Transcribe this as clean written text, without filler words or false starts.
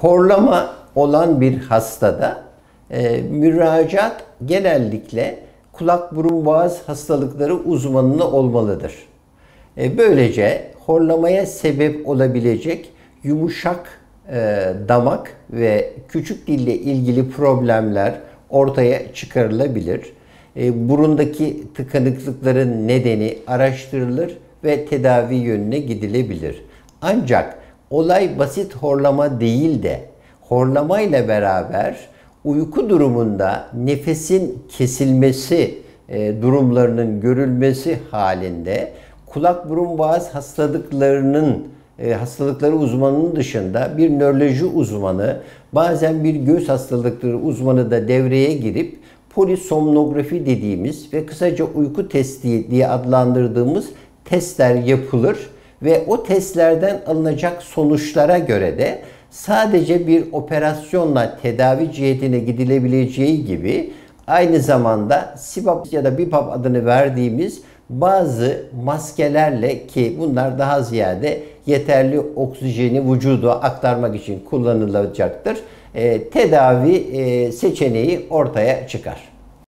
Horlama olan bir hastada müracaat genellikle kulak burun boğaz hastalıkları uzmanına olmalıdır. Böylece horlamaya sebep olabilecek yumuşak damak ve küçük dille ilgili problemler ortaya çıkarılabilir. Burundaki tıkanıklıkların nedeni araştırılır ve tedavi yönüne gidilebilir. Ancak olay basit horlama değil de horlama ile beraber uyku durumunda nefesin kesilmesi durumlarının görülmesi halinde kulak burun boğaz hastalıkları uzmanının dışında bir nöroloji uzmanı, bazen bir göğüs hastalıkları uzmanı da devreye girip polisomnografi dediğimiz ve kısaca uyku testi diye adlandırdığımız testler yapılır ve o testlerden alınacak sonuçlara göre de sadece bir operasyonla tedavi cihetine gidilebileceği gibi aynı zamanda CPAP ya da BiPAP adını verdiğimiz bazı maskelerle, ki bunlar daha ziyade yeterli oksijeni vücuda aktarmak için kullanılacaktır, tedavi seçeneği ortaya çıkar.